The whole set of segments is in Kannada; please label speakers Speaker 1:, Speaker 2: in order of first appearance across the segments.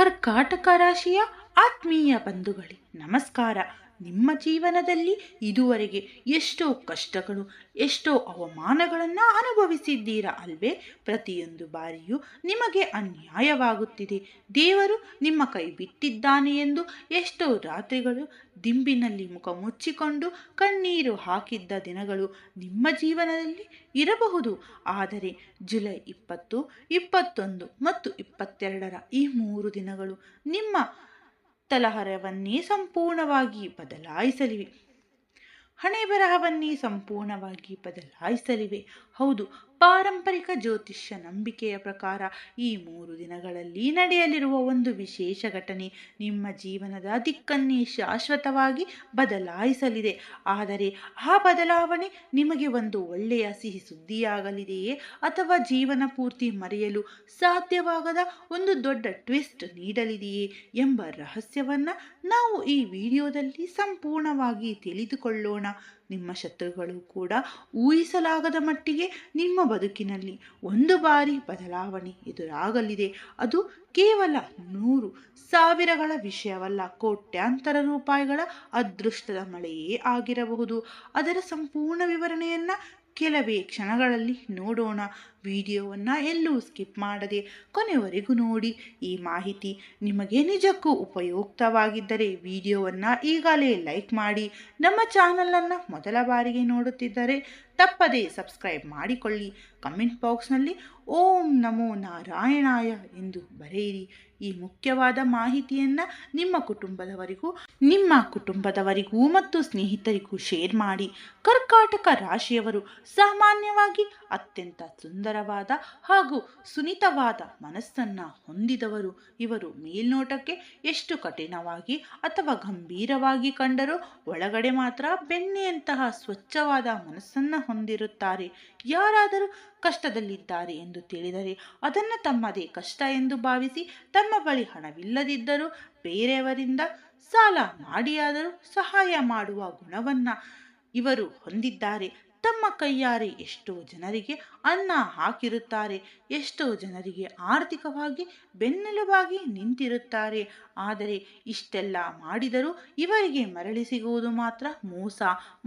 Speaker 1: ಕರ್ಕಾಟಕ ರಾಶಿಯ ಆತ್ಮೀಯ ಬಂಧುಗಳೇ, ನಮಸ್ಕಾರ. ನಿಮ್ಮ ಜೀವನದಲ್ಲಿ ಇದುವರೆಗೆ ಎಷ್ಟೋ ಕಷ್ಟಗಳು, ಎಷ್ಟೋ ಅವಮಾನಗಳನ್ನು ಅನುಭವಿಸಿದ್ದೀರಾ ಅಲ್ವೇ? ಪ್ರತಿಯೊಂದು ಬಾರಿಯೂ ನಿಮಗೆ ಅನ್ಯಾಯವಾಗುತ್ತಿದೆ, ದೇವರು ನಿಮ್ಮ ಕೈ ಬಿಟ್ಟಿದ್ದಾನೆ ಎಂದು ಎಷ್ಟೋ ರಾತ್ರಿಗಳು ದಿಂಬಿನಲ್ಲಿ ಮುಖ ಮುಚ್ಚಿಕೊಂಡು ಕಣ್ಣೀರು ಹಾಕಿದ್ದ ದಿನಗಳು ನಿಮ್ಮ ಜೀವನದಲ್ಲಿ ಇರಬಹುದು. ಆದರೆ ಜುಲೈ 20, 21 ಮತ್ತು 22ರ ಈ 3 ದಿನಗಳು ನಿಮ್ಮ ತಲಹರವನ್ನೇ ಸಂಪೂರ್ಣವಾಗಿ ಬದಲಾಯಿಸಲಿವೆ. ಹಣೆ ಬರಹವನ್ನೇ ಸಂಪೂರ್ಣವಾಗಿ ಬದಲಾಯಿಸಲಿವೆ. ಹೌದು, ಪಾರಂಪರಿಕ ಜ್ಯೋತಿಷ್ಯ ನಂಬಿಕೆಯ ಪ್ರಕಾರ ಈ 3 ದಿನಗಳಲ್ಲಿ ನಡೆಯಲಿರುವ ಒಂದು ವಿಶೇಷ ಘಟನೆ ನಿಮ್ಮ ಜೀವನದ ದಿಕ್ಕನ್ನೇ ಶಾಶ್ವತವಾಗಿ ಬದಲಾಯಿಸಲಿದೆ. ಆದರೆ ಆ ಬದಲಾವಣೆ ನಿಮಗೆ ಒಂದು ಒಳ್ಳೆಯ ಸಿಹಿ ಸುದ್ದಿಯಾಗಲಿದೆಯೇ, ಅಥವಾ ಜೀವನ ಪೂರ್ತಿ ಮರೆಯಲು ಸಾಧ್ಯವಾಗದ ಒಂದು ದೊಡ್ಡ ಟ್ವಿಸ್ಟ್ ನೀಡಲಿದೆಯೇ ಎಂಬ ರಹಸ್ಯವನ್ನು ನಾವು ಈ ವಿಡಿಯೋದಲ್ಲಿ ಸಂಪೂರ್ಣವಾಗಿ ತಿಳಿದುಕೊಳ್ಳೋಣ. ನಿಮ್ಮ ಶತ್ರುಗಳು ಕೂಡ ಊಹಿಸಲಾಗದ ಮಟ್ಟಿಗೆ ನಿಮ್ಮ ಬದುಕಿನಲ್ಲಿ ಒಂದು ಬಾರಿ ಬದಲಾವಣೆ ಎದುರಾಗಲಿದೆ. ಅದು ಕೇವಲ 100,000ಗಳ ವಿಷಯವಲ್ಲ, ಕೋಟ್ಯಾಂತರ ರೂಪಾಯಿಗಳ ಅದೃಷ್ಟದ ಮಳೆಯೇ ಆಗಿರಬಹುದು. ಅದರ ಸಂಪೂರ್ಣ ವಿವರಣೆಯನ್ನು ಕೆಲವೇ ಕ್ಷಣಗಳಲ್ಲಿ ನೋಡೋಣ. ವಿಡಿಯೋವನ್ನು ಎಲ್ಲೂ ಸ್ಕಿಪ್ ಮಾಡದೆ ಕೊನೆವರೆಗೂ ನೋಡಿ. ಈ ಮಾಹಿತಿ ನಿಮಗೆ ನಿಜಕ್ಕೂ ಉಪಯುಕ್ತವಾಗಿದ್ದರೆ ವಿಡಿಯೋವನ್ನು ಈಗಲೇ ಲೈಕ್ ಮಾಡಿ. ನಮ್ಮ ಚಾನಲನ್ನು ಮೊದಲ ಬಾರಿಗೆ ನೋಡುತ್ತಿದ್ದರೆ ತಪ್ಪದೇ ಸಬ್ಸ್ಕ್ರೈಬ್ ಮಾಡಿಕೊಳ್ಳಿ. ಕಮೆಂಟ್ ಬಾಕ್ಸ್ನಲ್ಲಿ ಓಂ ನಮೋ ನಾರಾಯಣಾಯ ಎಂದು ಬರೆಯಿರಿ. ಈ ಮುಖ್ಯವಾದ ಮಾಹಿತಿಯನ್ನು ನಿಮ್ಮ ಕುಟುಂಬದವರಿಗೂ ಮತ್ತು ಸ್ನೇಹಿತರಿಗೂ ಶೇರ್ ಮಾಡಿ. ಕರ್ಕಾಟಕ ರಾಶಿಯವರು ಸಾಮಾನ್ಯವಾಗಿ ಅತ್ಯಂತ ಸುಂದರವಾದ ಹಾಗೂ ಸುನ್ನಿತವಾದ ಮನಸ್ಸನ್ನು ಹೊಂದಿದವರು. ಇವರು ಮೇಲ್ನೋಟಕ್ಕೆ ಎಷ್ಟು ಕಠಿಣವಾಗಿ ಅಥವಾ ಗಂಭೀರವಾಗಿ ಕಂಡರೂ ಒಳಗಡೆ ಮಾತ್ರ ಬೆಣ್ಣೆಯಂತಹ ಸ್ವಚ್ಛವಾದ ಮನಸ್ಸನ್ನು ಹೊಂದಿರುತ್ತಾರೆ. ಯಾರಾದರೂ ಕಷ್ಟದಲ್ಲಿದ್ದಾರೆ ಎಂದು ತಿಳಿದರೆ ಅದನ್ನು ತಮ್ಮದೇ ಕಷ್ಟ ಎಂದು ಭಾವಿಸಿ ತಮ್ಮ ಬಳಿ ಹಣವಿಲ್ಲದಿದ್ದರೂ ಬೇರೆಯವರಿಂದ ಸಾಲ ಮಾಡಿಯಾದರೂ ಸಹಾಯ ಮಾಡುವ ಗುಣವನ್ನು ಇವರು ಹೊಂದಿದ್ದಾರೆ. ತಮ್ಮ ಕೈಯಾರೆ ಎಷ್ಟೋ ಜನರಿಗೆ ಅನ್ನ ಹಾಕಿರುತ್ತಾರೆ, ಎಷ್ಟೋ ಜನರಿಗೆ ಆರ್ಥಿಕವಾಗಿ ಬೆನ್ನೆಲುಬಾಗಿ ನಿಂತಿರುತ್ತಾರೆ. ಆದರೆ ಇಷ್ಟೆಲ್ಲ ಮಾಡಿದರೂ ಇವರಿಗೆ ಮರಳಿ ಸಿಗುವುದು ಮಾತ್ರ ಮೋಸ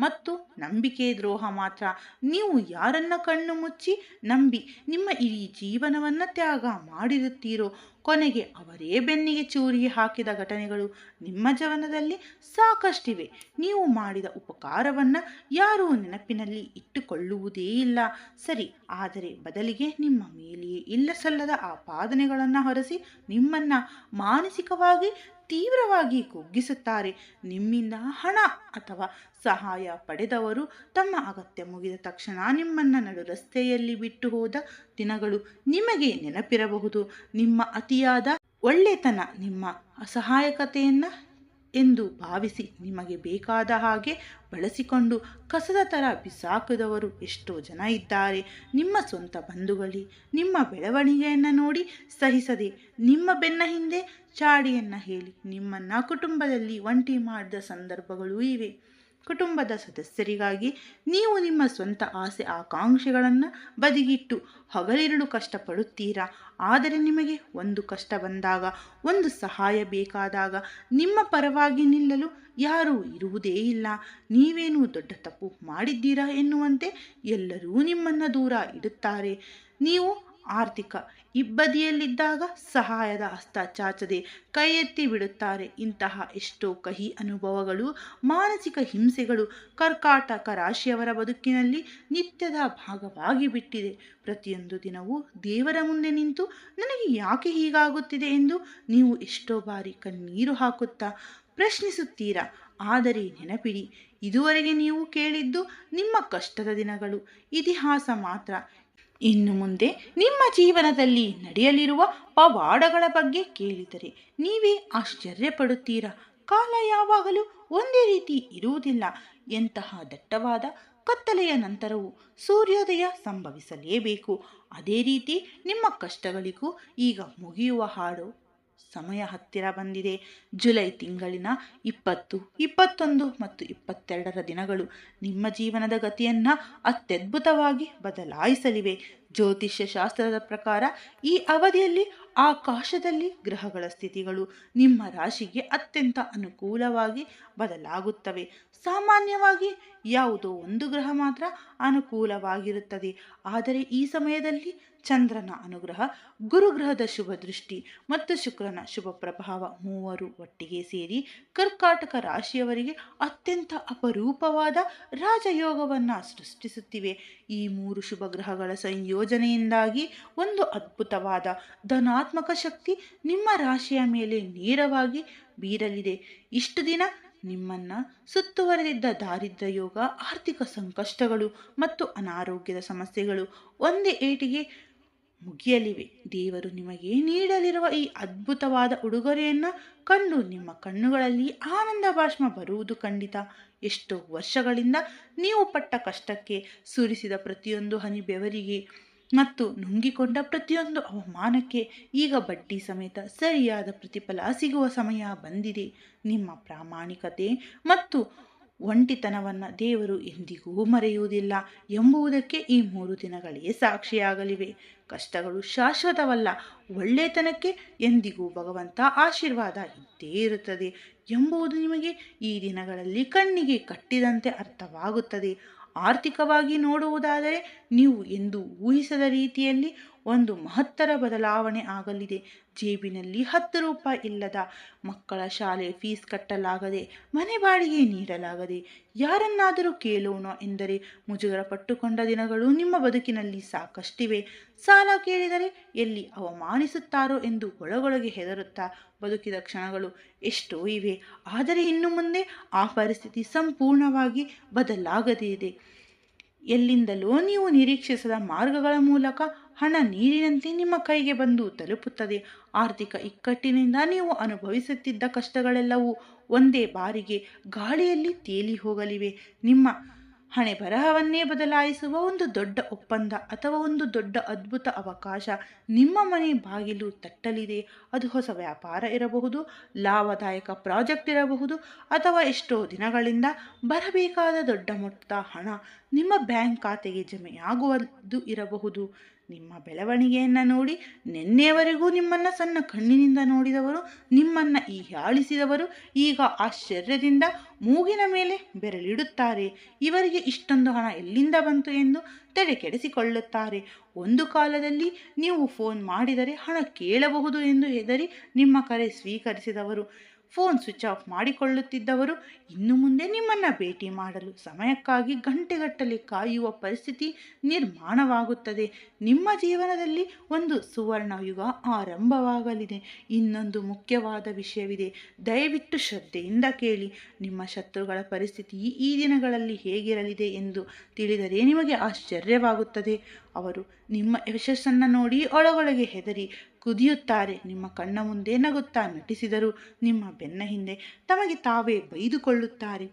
Speaker 1: ಮತ್ತು ನಂಬಿಕೆ ದ್ರೋಹ ಮಾತ್ರ. ನೀವು ಯಾರನ್ನ ಕಣ್ಣು ಮುಚ್ಚಿ ನಂಬಿ ನಿಮ್ಮ ಇಡೀ ಜೀವನವನ್ನು ತ್ಯಾಗ ಮಾಡಿರುತ್ತೀರೋ, ಕೊನೆಗೆ ಅವರೇ ಬೆನ್ನಿಗೆ ಚೂರಿ ಹಾಕಿದ ಘಟನೆಗಳು ನಿಮ್ಮ ಜೀವನದಲ್ಲಿ ಸಾಕಷ್ಟಿವೆ. ನೀವು ಮಾಡಿದ ಉಪಕಾರವನ್ನು ಯಾರೂ ನೆನಪಿನಲ್ಲಿ ಇಟ್ಟುಕೊಳ್ಳುವುದೇ ಇಲ್ಲ, ಸರಿ. ಆದರೆ ಬದಲಿಗೆ ನಿಮ್ಮ ಮೇಲೆಯೇ ಇಲ್ಲಸಲ್ಲದ ಆಪಾದನೆಗಳನ್ನು ಹೊರಿಸಿ ನಿಮ್ಮನ್ನು ಮಾನಸಿಕವಾಗಿ ತೀವ್ರವಾಗಿ ಕುಗ್ಗಿಸುತ್ತಾರೆ. ನಿಮ್ಮಿಂದ ಹಣ ಅಥವಾ ಸಹಾಯ ಪಡೆದವರು ತಮ್ಮ ಅಗತ್ಯ ಮುಗಿದ ತಕ್ಷಣ ನಿಮ್ಮನ್ನು ನಡು ರಸ್ತೆಯಲ್ಲಿ ಬಿಟ್ಟು ಹೋದ ದಿನಗಳು ನಿಮಗೆ ನೆನಪಿರಬಹುದು. ನಿಮ್ಮ ಅತಿಯಾದ ಒಳ್ಳೆತನ, ನಿಮ್ಮ ಅಸಹಾಯಕತೆಯನ್ನು ಎಂದು ಭಾವಿಸಿ ನಿಮಗೆ ಬೇಕಾದ ಹಾಗೆ ಬಳಸಿಕೊಂಡು ಕಸದ ಥರ ಬಿಸಾಕಿದವರು ಎಷ್ಟೋ ಜನ ಇದ್ದಾರೆ. ನಿಮ್ಮ ಸ್ವಂತ ಬಂಧುಗಳೇ ನಿಮ್ಮ ಬೆಳವಣಿಗೆಯನ್ನು ನೋಡಿ ಸಹಿಸದೆ ನಿಮ್ಮ ಬೆನ್ನ ಹಿಂದೆ ಚಾಡಿಯನ್ನು ಹೇಳಿ ನಿಮ್ಮನ್ನು ಕುಟುಂಬದಲ್ಲಿ ಒಂಟಿ ಮಾಡಿದ ಸಂದರ್ಭಗಳೂ ಇವೆ. ಕುಟುಂಬದ ಸದಸ್ಯರಿಗಾಗಿ ನೀವು ನಿಮ್ಮ ಸ್ವಂತ ಆಸೆ ಆಕಾಂಕ್ಷೆಗಳನ್ನು ಬದಿಗಿಟ್ಟು ಹಗಲಿರುಳು ಕಷ್ಟಪಡುತ್ತೀರಾ. ಆದರೆ ನಿಮಗೆ ಒಂದು ಕಷ್ಟ ಬಂದಾಗ, ಒಂದು ಸಹಾಯ ಬೇಕಾದಾಗ ನಿಮ್ಮ ಪರವಾಗಿ ನಿಲ್ಲಲು ಯಾರೂ ಇರುವುದೇ ಇಲ್ಲ. ನೀವೇನು ದೊಡ್ಡ ತಪ್ಪು ಮಾಡಿದ್ದೀರಾ ಎನ್ನುವಂತೆ ಎಲ್ಲರೂ ನಿಮ್ಮನ್ನು ದೂರ ಇಡುತ್ತಾರೆ. ನೀವು ಆರ್ಥಿಕ ಇಬ್ಬದಿಯಲ್ಲಿದ್ದಾಗ ಸಹಾಯದ ಹಸ್ತ ಚಾಚದೆ ಕೈ ಎತ್ತಿ ಬಿಡುತ್ತಾರೆ. ಇಂತಹ ಎಷ್ಟೋ ಕಹಿ ಅನುಭವಗಳು, ಮಾನಸಿಕ ಹಿಂಸೆಗಳು ಕರ್ಕಾಟಕ ರಾಶಿಯವರ ಬದುಕಿನಲ್ಲಿ ನಿತ್ಯದ ಭಾಗವಾಗಿ ಬಿಟ್ಟಿದೆ. ಪ್ರತಿಯೊಂದು ದಿನವೂ ದೇವರ ಮುಂದೆ ನಿಂತು ನನಗೆ ಯಾಕೆ ಹೀಗಾಗುತ್ತಿದೆ ಎಂದು ನೀವು ಎಷ್ಟೋ ಬಾರಿ ಕಣ್ಣೀರು ಹಾಕುತ್ತಾ ಪ್ರಶ್ನಿಸುತ್ತೀರಾ. ಆದರೆ ನೆನಪಿಡಿ, ಇದುವರೆಗೆ ನೀವು ಕೇಳಿದ್ದು ನಿಮ್ಮ ಕಷ್ಟದ ದಿನಗಳು ಇತಿಹಾಸ ಮಾತ್ರ. ಇನ್ನು ಮುಂದೆ ನಿಮ್ಮ ಜೀವನದಲ್ಲಿ ನಡೆಯಲಿರುವ ಪವಾಡಗಳ ಬಗ್ಗೆ ಕೇಳಿದರೆ ನೀವೇ ಆಶ್ಚರ್ಯಪಡುತ್ತೀರಾ. ಕಾಲ ಯಾವಾಗಲೂ ಒಂದೇ ರೀತಿ ಇರುವುದಿಲ್ಲ. ಎಂತಹ ದಟ್ಟವಾದ ಕತ್ತಲೆಯ ನಂತರವೂ ಸೂರ್ಯೋದಯ ಸಂಭವಿಸಲೇಬೇಕು. ಅದೇ ರೀತಿ ನಿಮ್ಮ ಕಷ್ಟಗಳಿಗೂ ಈಗ ಮುಗಿಯುವ ಹಾಡು ಸಮಯ ಹತ್ತಿರ ಬಂದಿದೆ. ಜುಲೈ ತಿಂಗಳಿನ 20, 21 ಮತ್ತು 22ರ ದಿನಗಳು ನಿಮ್ಮ ಜೀವನದ ಗತಿಯನ್ನು ಅತ್ಯದ್ಭುತವಾಗಿ ಬದಲಾಯಿಸಲಿವೆ. ಜ್ಯೋತಿಷ್ಯ ಶಾಸ್ತ್ರದ ಪ್ರಕಾರ ಈ ಅವಧಿಯಲ್ಲಿ ಆಕಾಶದಲ್ಲಿ ಗ್ರಹಗಳ ಸ್ಥಿತಿಗಳು ನಿಮ್ಮ ರಾಶಿಗೆ ಅತ್ಯಂತ ಅನುಕೂಲವಾಗಿ ಬದಲಾಗುತ್ತವೆ. ಸಾಮಾನ್ಯವಾಗಿ ಯಾವುದೋ ಒಂದು ಗ್ರಹ ಮಾತ್ರ ಅನುಕೂಲವಾಗಿರುತ್ತದೆ, ಆದರೆ ಈ ಸಮಯದಲ್ಲಿ ಚಂದ್ರನ ಅನುಗ್ರಹ, ಗುರುಗ್ರಹದ ಶುಭ ದೃಷ್ಟಿ ಮತ್ತು ಶುಕ್ರನ ಶುಭ ಪ್ರಭಾವ ಮೂವರು ಒಟ್ಟಿಗೆ ಸೇರಿ ಕರ್ಕಾಟಕ ರಾಶಿಯವರಿಗೆ ಅತ್ಯಂತ ಅಪರೂಪವಾದ ರಾಜಯೋಗವನ್ನು ಸೃಷ್ಟಿಸುತ್ತಿವೆ. ಈ ಮೂರು ಶುಭ ಗ್ರಹಗಳ ಸಂಯೋಜನೆಯಿಂದಾಗಿ ಒಂದು ಅದ್ಭುತವಾದ ಧನಾತ್ಮಕ ಶಕ್ತಿ ನಿಮ್ಮ ರಾಶಿಯ ಮೇಲೆ ನೇರವಾಗಿ ಬೀರಲಿದೆ. ಇಷ್ಟು ದಿನ ನಿಮ್ಮನ್ನ ಸುತ್ತುವರೆದಿದ್ದ ದಾರಿದ್ರ್ಯ ಯೋಗ, ಆರ್ಥಿಕ ಸಂಕಷ್ಟಗಳು ಮತ್ತು ಅನಾರೋಗ್ಯದ ಸಮಸ್ಯೆಗಳು ಒಂದೇ ಏಟಿಗೆ ಮುಗಿಯಲಿವೆ. ದೇವರು ನಿಮಗೆ ನೀಡಲಿರುವ ಈ ಅದ್ಭುತವಾದ ಉಡುಗೊರೆಯನ್ನು ಕಂಡು ನಿಮ್ಮ ಕಣ್ಣುಗಳಲ್ಲಿ ಆನಂದ ಬಾಷ್ಪ ಬರುವುದು ಖಂಡಿತ. ಎಷ್ಟೋ ವರ್ಷಗಳಿಂದ ನೀವು ಪಟ್ಟ ಕಷ್ಟಕ್ಕೆ, ಸುರಿಸಿದ ಪ್ರತಿಯೊಂದು ಹನಿ ಬೆವರಿಗೆ ಮತ್ತು ನುಂಗಿಕೊಂಡ ಪ್ರತಿಯೊಂದು ಅವಮಾನಕ್ಕೆ ಈಗ ಬಡ್ಡಿ ಸಮೇತ ಸರಿಯಾದ ಪ್ರತಿಫಲ ಸಿಗುವ ಸಮಯ ಬಂದಿದೆ. ನಿಮ್ಮ ಪ್ರಾಮಾಣಿಕತೆ ಮತ್ತು ಒಂಟಿತನವನ್ನು ದೇವರು ಎಂದಿಗೂ ಮರೆಯುವುದಿಲ್ಲ ಎಂಬುದಕ್ಕೆ ಈ 3 ದಿನಗಳೇ ಸಾಕ್ಷಿಯಾಗಲಿವೆ. ಕಷ್ಟಗಳು ಶಾಶ್ವತವಲ್ಲ, ಒಳ್ಳೆತನಕ್ಕೆ ಎಂದಿಗೂ ಭಗವಂತ ಆಶೀರ್ವಾದ ಇದ್ದೇ ಇರುತ್ತದೆ ಎಂಬುದು ನಿಮಗೆ ಈ ದಿನಗಳಲ್ಲಿ ಕಣ್ಣಿಗೆ ಕಟ್ಟಿದಂತೆ ಅರ್ಥವಾಗುತ್ತದೆ. ಆರ್ಥಿಕವಾಗಿ ನೋಡುವುದಾದರೆ ನೀವು ಎಂದು ಊಹಿಸದ ರೀತಿಯಲ್ಲಿ ಒಂದು ಮಹತ್ತರ ಬದಲಾವಣೆ ಆಗಲಿದೆ. ಜೇಬಿನಲ್ಲಿ 10 ರೂಪಾಯಿ ಇಲ್ಲದ, ಮಕ್ಕಳ ಶಾಲೆ ಫೀಸ್ ಕಟ್ಟಲಾಗದೆ, ಮನೆ ಬಾಡಿಗೆ ನೀಡಲಾಗದೆ, ಯಾರನ್ನಾದರೂ ಕೇಳೋಣ ಎಂದರೆ ಮುಜುಗರ ಪಟ್ಟುಕೊಂಡ ದಿನಗಳು ನಿಮ್ಮ ಬದುಕಿನಲ್ಲಿ ಸಾಕಷ್ಟಿವೆ. ಸಾಲ ಕೇಳಿದರೆ ಎಲ್ಲಿ ಅವಮಾನಿಸುತ್ತಾರೋ ಎಂದು ಒಳಗೊಳಗೆ ಹೆದರುತ್ತಾ ಬದುಕಿದ ಕ್ಷಣಗಳು ಎಷ್ಟೋ ಇವೆ. ಆದರೆ ಇನ್ನು ಮುಂದೆ ಆ ಪರಿಸ್ಥಿತಿ ಸಂಪೂರ್ಣವಾಗಿ ಬದಲಾಗದೇ ಇದೆ. ಎಲ್ಲಿಂದಲೋ ನೀವು ನಿರೀಕ್ಷಿಸದ ಮಾರ್ಗಗಳ ಮೂಲಕ ಹಣ ನೀರಿನಂತೆ ನಿಮ್ಮ ಕೈಗೆ ಬಂದು ತಲುಪುತ್ತದೆ. ಆರ್ಥಿಕ ಇಕ್ಕಟ್ಟಿನಿಂದ ನೀವು ಅನುಭವಿಸುತ್ತಿದ್ದ ಕಷ್ಟಗಳೆಲ್ಲವೂ ಒಂದೇ ಬಾರಿಗೆ ಗಾಳಿಯಲ್ಲಿ ತೇಲಿ ಹೋಗಲಿವೆ. ನಿಮ್ಮ ಹಣೆ ಬರಹವನ್ನೇ ಬದಲಾಯಿಸುವ ಒಂದು ದೊಡ್ಡ ಒಪ್ಪಂದ ಅಥವಾ ಒಂದು ದೊಡ್ಡ ಅದ್ಭುತ ಅವಕಾಶ ನಿಮ್ಮ ಮನೆ ಬಾಗಿಲು ತಟ್ಟಲಿದೆ. ಅದು ಹೊಸ ವ್ಯಾಪಾರ ಇರಬಹುದು, ಲಾಭದಾಯಕ ಪ್ರಾಜೆಕ್ಟ್ ಇರಬಹುದು, ಅಥವಾ ಎಷ್ಟೋ ದಿನಗಳಿಂದ ಬರಬೇಕಾದ ದೊಡ್ಡ ಮೊತ್ತದ ಹಣ ನಿಮ್ಮ ಬ್ಯಾಂಕ್ ಖಾತೆಗೆ ಜಮೆಯಾಗುವುದು ಇರಬಹುದು. ನಿಮ್ಮ ಬೆಳವಣಿಗೆಯನ್ನು ನೋಡಿ ನಿನ್ನೆಯವರೆಗೂ ನಿಮ್ಮನ್ನು ಸಣ್ಣ ಕಣ್ಣಿನಿಂದ ನೋಡಿದವರು, ನಿಮ್ಮನ್ನು ಹೀಯಾಳಿಸಿದವರು ಈಗ ಆಶ್ಚರ್ಯದಿಂದ ಮೂಗಿನ ಮೇಲೆ ಬೆರಳಿಡುತ್ತಾರೆ. ಇವರಿಗೆ ಇಷ್ಟೊಂದು ಹಣ ಎಲ್ಲಿಂದ ಬಂತು ಎಂದು ತಲೆ ಕೆಡಿಸಿಕೊಳ್ಳುತ್ತಾರೆ. ಒಂದು ಕಾಲದಲ್ಲಿ ನೀವು ಫೋನ್ ಮಾಡಿದರೆ ಹಣ ಕೇಳಬಹುದು ಎಂದು ಹೆದರಿ ನಿಮ್ಮ ಕರೆ ಸ್ವೀಕರಿಸಿದವರು, ಫೋನ್ ಸ್ವಿಚ್ ಆಫ್ ಮಾಡಿಕೊಳ್ಳುತ್ತಿದ್ದವರು ಇನ್ನು ಮುಂದೆ ನಿಮ್ಮನ್ನು ಭೇಟಿ ಮಾಡಲು ಸಮಯಕ್ಕಾಗಿ ಗಂಟೆಗಟ್ಟಲೆ ಕಾಯುವ ಪರಿಸ್ಥಿತಿ ನಿರ್ಮಾಣವಾಗುತ್ತದೆ. ನಿಮ್ಮ ಜೀವನದಲ್ಲಿ ಒಂದು ಸುವರ್ಣ ಯುಗ ಆರಂಭವಾಗಲಿದೆ. ಇನ್ನೊಂದು ಮುಖ್ಯವಾದ ವಿಷಯವಿದೆ, ದಯವಿಟ್ಟು ಶ್ರದ್ಧೆಯಿಂದ ಕೇಳಿ. ನಿಮ್ಮ ಶತ್ರುಗಳ ಪರಿಸ್ಥಿತಿ ಈ ದಿನಗಳಲ್ಲಿ ಹೇಗಿರಲಿದೆ ಎಂದು ತಿಳಿದರೆ ನಿಮಗೆ ಆಶ್ಚರ್ಯವಾಗುತ್ತದೆ. ಅವರು ನಿಮ್ಮ ಯಶಸ್ಸನ್ನು ನೋಡಿ ಒಳಗೊಳಗೆ ಹೆದರಿ ಕುದಿಯುತ್ತಾರೆ. ನಿಮ್ಮ ಕಣ್ಣ ಮುಂದೆ ನಗುತ್ತಾ ನಟಿಸಿದರು, ನಿಮ್ಮ ಬೆನ್ನ ಹಿಂದೆ ತಮಗೆ ತಾವೇ ಬೈದುಕೊಳ್ಳುತ್ತಾರೆ.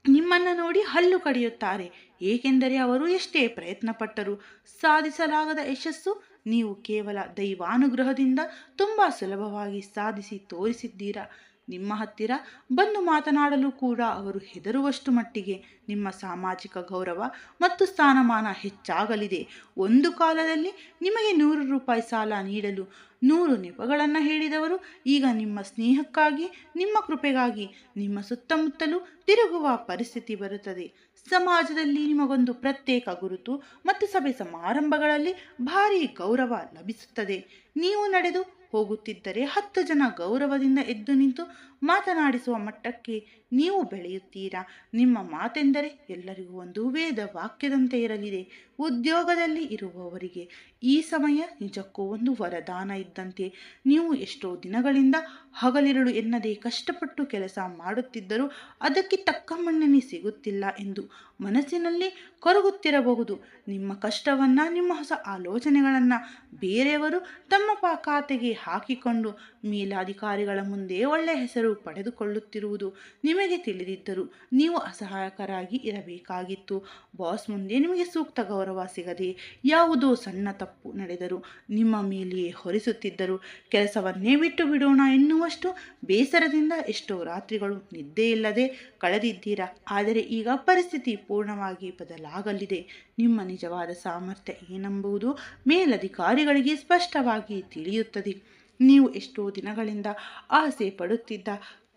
Speaker 1: ನಿಮ್ಮನ್ನು ನೋಡಿ ಹಲ್ಲು ಕಡಿಯುತ್ತಾರೆ, ಏಕೆಂದರೆ ಅವರು ಎಷ್ಟೇ ಪ್ರಯತ್ನ ಪಟ್ಟರೂ ಸಾಧಿಸಲಾಗದ ಯಶಸ್ಸು ನೀವು ಕೇವಲ ದೈವಾನುಗ್ರಹದಿಂದ ತುಂಬ ಸುಲಭವಾಗಿ ಸಾಧಿಸಿ ತೋರಿಸಿದ್ದೀರಾ. ನಿಮ್ಮ ಹತ್ತಿರ ಬಂದು ಮಾತನಾಡಲು ಕೂಡ ಅವರು ಹೆದರುವಷ್ಟು ಮಟ್ಟಿಗೆ ನಿಮ್ಮ ಸಾಮಾಜಿಕ ಗೌರವ ಮತ್ತು ಸ್ಥಾನಮಾನ ಹೆಚ್ಚಾಗಲಿದೆ. ಒಂದು ಕಾಲದಲ್ಲಿ ನಿಮಗೆ 100 ರೂಪಾಯಿ ಸಾಲ ನೀಡಲು 100 ನೆಪಗಳನ್ನು ಹೇಳಿದವರು ಈಗ ನಿಮ್ಮ ಸ್ನೇಹಕ್ಕಾಗಿ, ನಿಮ್ಮ ಕೃಪೆಗಾಗಿ ನಿಮ್ಮ ಸುತ್ತಮುತ್ತಲೂ ತಿರುಗುವ ಪರಿಸ್ಥಿತಿ ಬರುತ್ತದೆ. ಸಮಾಜದಲ್ಲಿ ನಿಮಗೊಂದು ಪ್ರತ್ಯೇಕ ಗುರುತು ಮತ್ತು ಸಭೆ ಸಮಾರಂಭಗಳಲ್ಲಿ ಭಾರೀ ಗೌರವ ಲಭಿಸುತ್ತದೆ. ನೀವು ನಡೆದು ಹೋಗುತ್ತಿದ್ದರೆ 10 ಜನ ಗೌರವದಿಂದ ಎದ್ದು ನಿಂತು ಮಾತನಾಡಿಸುವ ಮಟ್ಟಕ್ಕೆ ನೀವು ಬೆಳೆಯುತ್ತೀರಾ. ನಿಮ್ಮ ಮಾತೆಂದರೆ ಎಲ್ಲರಿಗೂ ಒಂದು ವೇದ ವಾಕ್ಯದಂತೆ ಇರಲಿದೆ. ಉದ್ಯೋಗದಲ್ಲಿ ಇರುವವರಿಗೆ ಈ ಸಮಯ ನಿಜಕ್ಕೂ ಒಂದು ವರದಾನ ಇದ್ದಂತೆ. ನೀವು ಎಷ್ಟೋ ದಿನಗಳಿಂದ ಹಗಲಿರುಳು ಎನ್ನದೇ ಕಷ್ಟಪಟ್ಟು ಕೆಲಸ ಮಾಡುತ್ತಿದ್ದರೂ ಅದಕ್ಕೆ ತಕ್ಕ ಮನ್ನಣೆ ಸಿಗುತ್ತಿಲ್ಲ ಎಂದು ಮನಸ್ಸಿನಲ್ಲಿ ಕೊರಗುತ್ತಿರಬಹುದು. ನಿಮ್ಮ ಕಷ್ಟವನ್ನು, ನಿಮ್ಮ ಹೊಸ ಆಲೋಚನೆಗಳನ್ನು ಬೇರೆಯವರು ತಮ್ಮ ಖಾತೆಗೆ ಹಾಕಿಕೊಂಡು ಮೇಲಾಧಿಕಾರಿಗಳ ಮುಂದೆ ಒಳ್ಳೆಯ ಹೆಸರು ಪಡೆದುಕೊಳ್ಳುತ್ತಿರುವುದು ನಿಮಗೆ ತಿಳಿದಿದ್ದರೂ ನೀವು ಅಸಹಾಯಕರಾಗಿ ಇರಬೇಕಾಗಿತ್ತು. ಬಾಸ್ ಮುಂದೆ ನಿಮಗೆ ಸೂಕ್ತ ಗೌರವ ಗೌರವ ಸಿಗದೆ ಯಾವುದೋ ಸಣ್ಣ ತಪ್ಪು ನಡೆದರೂ ನಿಮ್ಮ ಮೇಲೆಯೇ ಹೊರಿಸುತ್ತಿದ್ದರು. ಕೆಲಸವನ್ನೇ ಬಿಟ್ಟು ಬಿಡೋಣ ಎನ್ನುವಷ್ಟು ಬೇಸರದಿಂದ ಎಷ್ಟೋ ರಾತ್ರಿಗಳು ನಿದ್ದೆಯಿಲ್ಲದೆ ಕಳೆದಿದ್ದೀರಾ. ಆದರೆ ಈಗ ಪರಿಸ್ಥಿತಿ ಪೂರ್ಣವಾಗಿ ಬದಲಾಗಲಿದೆ. ನಿಮ್ಮ ನಿಜವಾದ ಸಾಮರ್ಥ್ಯ ಏನೆಂಬುದು ಮೇಲಧಿಕಾರಿಗಳಿಗೆ ಸ್ಪಷ್ಟವಾಗಿ ತಿಳಿಯುತ್ತದೆ. ನೀವು ಎಷ್ಟೋ ದಿನಗಳಿಂದ ಆಸೆ ಪಡುತ್ತಿದ್ದ,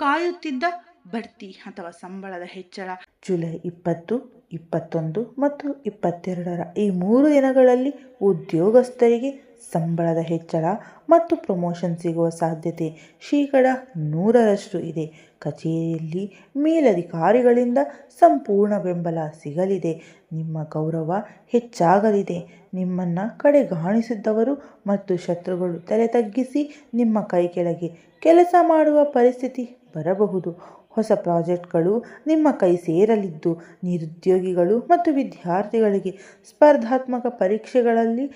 Speaker 1: ಕಾಯುತ್ತಿದ್ದ ಬಡ್ತಿ ಅಥವಾ ಸಂಬಳದ ಹೆಚ್ಚಳ
Speaker 2: ಜುಲೈ 20, 21 ಮತ್ತು 22ರ ಈ 3 ದಿನಗಳಲ್ಲಿ ಉದ್ಯೋಗಸ್ಥರಿಗೆ ಸಂಬಳದ ಹೆಚ್ಚಳ ಮತ್ತು ಪ್ರಮೋಷನ್ ಸಿಗುವ ಸಾಧ್ಯತೆ ಶೇಕಡ 100ರಷ್ಟು ಇದೆ. ಕಚೇರಿಯಲ್ಲಿ ಮೇಲಧಿಕಾರಿಗಳಿಂದ ಸಂಪೂರ್ಣ ಬೆಂಬಲ ಸಿಗಲಿದೆ. ನಿಮ್ಮ ಗೌರವ ಹೆಚ್ಚಾಗಲಿದೆ. ನಿಮ್ಮನ್ನು ಕಡೆಗಾಣಿಸಿದ್ದವರು ಮತ್ತು ಶತ್ರುಗಳು ತಲೆ ತಗ್ಗಿಸಿ ನಿಮ್ಮ ಕೈ ಕೆಳಗೆ ಕೆಲಸ ಮಾಡುವ ಪರಿಸ್ಥಿತಿ ಬರಬಹುದು. ಹೊಸ ಪ್ರಾಜೆಕ್ಟ್ಗಳು ನಿಮ್ಮ ಕೈ ಸೇರಲಿದ್ದು, ನಿರುದ್ಯೋಗಿಗಳು ಮತ್ತು ವಿದ್ಯಾರ್ಥಿಗಳಿಗೆ ಸ್ಪರ್ಧಾತ್ಮಕ ಪರೀಕ್ಷೆಗಳಲ್ಲಿ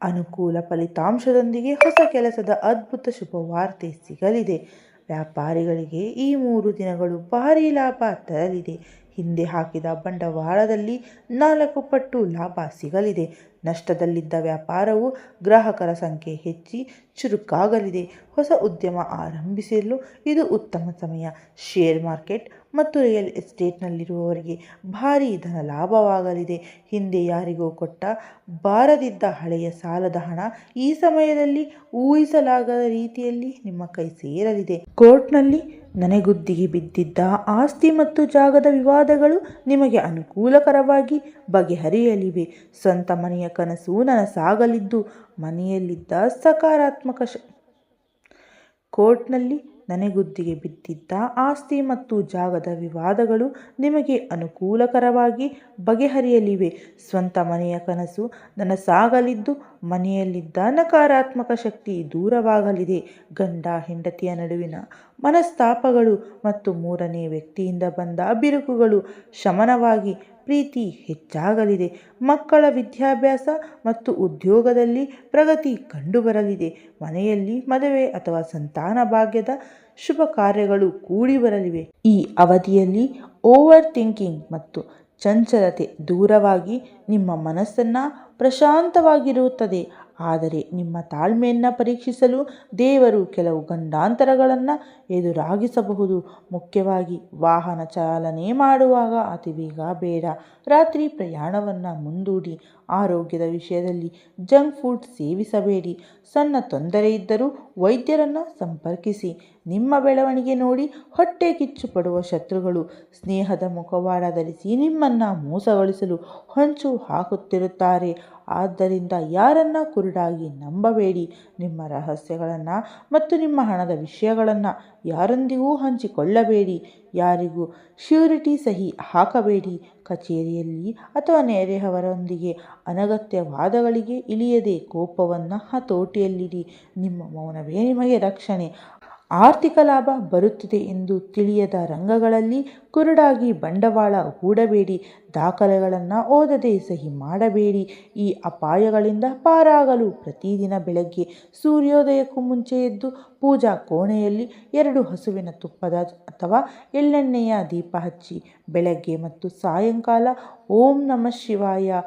Speaker 2: ಅನುಕೂಲ ಫಲಿತಾಂಶದೊಂದಿಗೆ ಹೊಸ ಕೆಲಸದ ಅದ್ಭುತ ಶುಭವಾರ್ತೆ ಸಿಗಲಿದೆ. ವ್ಯಾಪಾರಿಗಳಿಗೆ ಈ 3 ದಿನಗಳು ಭಾರೀ ಲಾಭ ತರಲಿದೆ. ಹಿಂದೆ ಹಾಕಿದ ಬಂಡವಾಳದಲ್ಲಿ 4 ಪಟ್ಟು ಲಾಭ ಸಿಗಲಿದೆ. ನಷ್ಟದಲ್ಲಿದ್ದ ವ್ಯಾಪಾರವು ಗ್ರಾಹಕರ ಸಂಖ್ಯೆ ಹೆಚ್ಚಿ ಚುರುಕಾಗಲಿದೆ. ಹೊಸ ಉದ್ಯಮ ಆರಂಭಿಸಲು ಇದು ಉತ್ತಮ ಸಮಯ. ಶೇರ್ ಮಾರ್ಕೆಟ್ ಮತ್ತು ರಿಯಲ್ ಎಸ್ಟೇಟ್ನಲ್ಲಿರುವವರಿಗೆ ಭಾರೀ ಧನ ಲಾಭವಾಗಲಿದೆ. ಹಿಂದೆ ಯಾರಿಗೂ ಕೊಟ್ಟ ಬಾರದಿದ್ದ ಹಳೆಯ ಸಾಲದ ಹಣ ಈ ಸಮಯದಲ್ಲಿ ಊಹಿಸಲಾಗದ ರೀತಿಯಲ್ಲಿ ನಿಮ್ಮ ಕೈ ಸೇರಲಿದೆ. ಕೋರ್ಟ್ನಲ್ಲಿ ನನೆಗುದ್ದಿಗೆ ಬಿದ್ದಿದ್ದ ಆಸ್ತಿ ಮತ್ತು ಜಾಗದ ವಿವಾದಗಳು ನಿಮಗೆ ಅನುಕೂಲಕರವಾಗಿ ಬಗೆಹರಿಯಲಿವೆ. ಸ್ವಂತ ಮನೆಯ ಕನಸು ನನಸಾಗಲಿದ್ದು, ಮನೆಯಲ್ಲಿದ್ದ ಸಕಾರಾತ್ಮಕ ಕೋರ್ಟ್ನಲ್ಲಿ ನನೆಗುದ್ದಿಗೆ ಬಿದ್ದಿದ್ದ ಆಸ್ತಿ ಮತ್ತು ಜಾಗದ ವಿವಾದಗಳು ನಿಮಗೆ ಅನುಕೂಲಕರವಾಗಿ ಬಗೆಹರಿಯಲಿವೆ. ಸ್ವಂತ ಮನೆಯ ಕನಸು ನನಸಾಗಲಿದ್ದು, ಮನೆಯಲ್ಲಿದ್ದ ನಕಾರಾತ್ಮಕ ಶಕ್ತಿ ದೂರವಾಗಲಿದೆ. ಗಂಡ ಹೆಂಡತಿಯ ನಡುವಿನ ಮನಸ್ತಾಪಗಳು ಮತ್ತು 3ನೇ ವ್ಯಕ್ತಿಯಿಂದ ಬಂದ ಬಿರುಕುಗಳು ಶಮನವಾಗಿ ಪ್ರೀತಿ ಹೆಚ್ಚಾಗಲಿದೆ. ಮಕ್ಕಳ ವಿದ್ಯಾಭ್ಯಾಸ ಮತ್ತು ಉದ್ಯೋಗದಲ್ಲಿ ಪ್ರಗತಿ ಕಂಡುಬರಲಿದೆ. ಮನೆಯಲ್ಲಿ ಮದುವೆ ಅಥವಾ ಸಂತಾನ ಭಾಗ್ಯದ ಶುಭ ಕಾರ್ಯಗಳು ಕೂಡಿ ಬರಲಿವೆ. ಈ ಅವಧಿಯಲ್ಲಿ ಓವರ್ ಥಿಂಕಿಂಗ್ ಮತ್ತು ಚಂಚಲತೆ ದೂರವಾಗಿ ನಿಮ್ಮ ಮನಸ್ಸನ್ನು ಪ್ರಶಾಂತವಾಗಿರುತ್ತದೆ. ಆದರೆ ನಿಮ್ಮ ತಾಳ್ಮೆಯನ್ನು ಪರೀಕ್ಷಿಸಲು ದೇವರು ಕೆಲವು ಗಂಡಾಂತರಗಳನ್ನು ಎದುರಾಗಿಸಬಹುದು. ಮುಖ್ಯವಾಗಿ ವಾಹನ ಚಾಲನೆ ಮಾಡುವಾಗ ಅತಿ ವೇಗ ಬೇಡ. ರಾತ್ರಿ ಪ್ರಯಾಣವನ್ನು ಮುಂದೂಡಿ. ಆರೋಗ್ಯದ ವಿಷಯದಲ್ಲಿ ಜಂಕ್ ಫುಡ್ ಸೇವಿಸಬೇಡಿ. ಸಣ್ಣ ತೊಂದರೆ ಇದ್ದರೂ ವೈದ್ಯರನ್ನು ಸಂಪರ್ಕಿಸಿ. ನಿಮ್ಮ ಬೆಳವಣಿಗೆ ನೋಡಿ ಹೊಟ್ಟೆ ಕಿಚ್ಚು ಪಡುವ ಶತ್ರುಗಳು ಸ್ನೇಹದ ಮುಖವಾಡ ಧರಿಸಿ ನಿಮ್ಮನ್ನು ಮೋಸಗೊಳಿಸಲು ಹೊಂಚು ಹಾಕುತ್ತಿರುತ್ತಾರೆ. ಆದ್ದರಿಂದ ಯಾರನ್ನ ಕುರುಡಾಗಿ ನಂಬಬೇಡಿ. ನಿಮ್ಮ ರಹಸ್ಯಗಳನ್ನು ಮತ್ತು ನಿಮ್ಮ ಹಣದ ವಿಷಯಗಳನ್ನು ಯಾರೊಂದಿಗೂ ಹಂಚಿಕೊಳ್ಳಬೇಡಿ. ಯಾರಿಗೂ ಶ್ಯೂರಿಟಿ ಸಹಿ ಹಾಕಬೇಡಿ. ಕಚೇರಿಯಲ್ಲಿ ಅಥವಾ ನೆರೆಹೊರೆಯವರೊಂದಿಗೆ ಅನಗತ್ಯ ವಾದಗಳಿಗೆ ಇಳಿಯದೆ ಕೋಪವನ್ನು ಹತೋಟಿಯಲ್ಲಿಡಿ. ನಿಮ್ಮ ಮೌನವೇ ನಿಮಗೆ ರಕ್ಷಣೆ. ಆರ್ಥಿಕ ಲಾಭ ಬರುತ್ತಿದೆ ಎಂದು ತಿಳಿಯದ ರಂಗಗಳಲ್ಲಿ ಕುರುಡಾಗಿ ಬಂಡವಾಳ ಹೂಡಬೇಡಿ. ದಾಖಲೆಗಳನ್ನು ಓದದೆ ಸಹಿ ಮಾಡಬೇಡಿ. ಈ ಅಪಾಯಗಳಿಂದ ಪಾರಾಗಲು ಪ್ರತಿದಿನ ಬೆಳಗ್ಗೆ ಸೂರ್ಯೋದಯಕ್ಕೂ ಮುಂಚೆ ಎದ್ದು ಪೂಜಾ ಕೋಣೆಯಲ್ಲಿ 2 ಹಸುವಿನ ತುಪ್ಪದ ಅಥವಾ ಎಳ್ಳೆಣ್ಣೆಯ ದೀಪ ಹಚ್ಚಿ ಬೆಳಗ್ಗೆ ಮತ್ತು ಸಾಯಂಕಾಲ ಓಂ ನಮಃ ಶಿವಾಯ,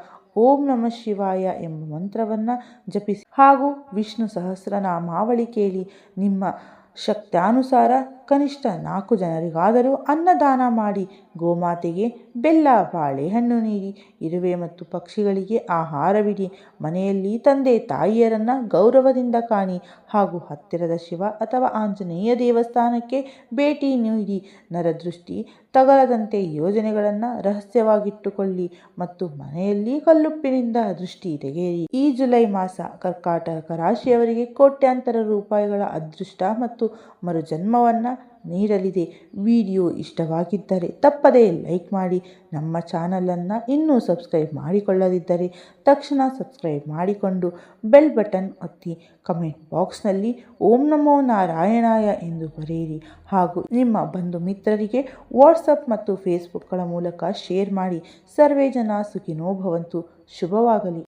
Speaker 2: ಓಂ ನಮಃ ಶಿವಾಯ ಎಂಬ ಮಂತ್ರವನ್ನು ಜಪಿಸಿ ಹಾಗೂ ವಿಷ್ಣು ಸಹಸ್ರನಾಮಾವಳಿ ಕೇಳಿ. ನಿಮ್ಮ ಶಕ್ತ್ಯಾನುಸಾರ ಕನಿಷ್ಠ 4 ಜನರಿಗಾದರೂ ಅನ್ನದಾನ ಮಾಡಿ. ಗೋಮಾತೆಗೆ ಬೆಲ್ಲ, ಬಾಳೆಹಣ್ಣು ನೀಡಿ. ಇರುವೆ ಮತ್ತು ಪಕ್ಷಿಗಳಿಗೆ ಆಹಾರವಿಡಿ. ಮನೆಯಲ್ಲಿ ತಂದೆ ತಾಯಿಯರನ್ನು ಗೌರವದಿಂದ ಕಾಣಿ ಹಾಗೂ ಹತ್ತಿರದ ಶಿವ ಅಥವಾ ಆಂಜನೇಯ ದೇವಸ್ಥಾನಕ್ಕೆ ಭೇಟಿ ನೀಡಿ. ನರದೃಷ್ಟಿ ತಗಲದಂತೆ ಯೋಜನೆಗಳನ್ನು ರಹಸ್ಯವಾಗಿಟ್ಟುಕೊಳ್ಳಿ ಮತ್ತು ಮನೆಯಲ್ಲಿ ಕಲ್ಲುಪ್ಪಿನಿಂದ ದೃಷ್ಟಿ ತೆಗೆಯಿರಿ. ಈ ಜುಲೈ ಮಾಸ ಕರ್ಕಾಟಕ ರಾಶಿಯವರಿಗೆ ಕೋಟ್ಯಾಂತರ ರೂಪಾಯಿಗಳ ಅದೃಷ್ಟ ಮತ್ತು ಮರುಜನ್ಮವನ್ನು ನೀಡಲಿದೆ. ವಿಡಿಯೋ ಇಷ್ಟವಾಗಿದ್ದರೆ ತಪ್ಪದೇ ಲೈಕ್ ಮಾಡಿ. ನಮ್ಮ ಚಾನಲನ್ನು ಇನ್ನೂ ಸಬ್ಸ್ಕ್ರೈಬ್ ಮಾಡಿಕೊಳ್ಳದಿದ್ದರೆ ತಕ್ಷಣ ಸಬ್ಸ್ಕ್ರೈಬ್ ಮಾಡಿಕೊಂಡು ಬೆಲ್ ಬಟನ್ ಒತ್ತಿ. ಕಮೆಂಟ್ ಬಾಕ್ಸ್ನಲ್ಲಿ ಓಂ ನಮೋ ನಾರಾಯಣಾಯ ಎಂದು ಬರೆಯಿರಿ ಹಾಗೂ ನಿಮ್ಮ ಬಂಧು ಮಿತ್ರರಿಗೆ ವಾಟ್ಸಪ್ ಮತ್ತು ಫೇಸ್ಬುಕ್ಗಳ ಮೂಲಕ ಶೇರ್ ಮಾಡಿ. ಸರ್ವೇ ಜನ ಸುಖಿನೋ ಭವಂತು. ಶುಭವಾಗಲಿ.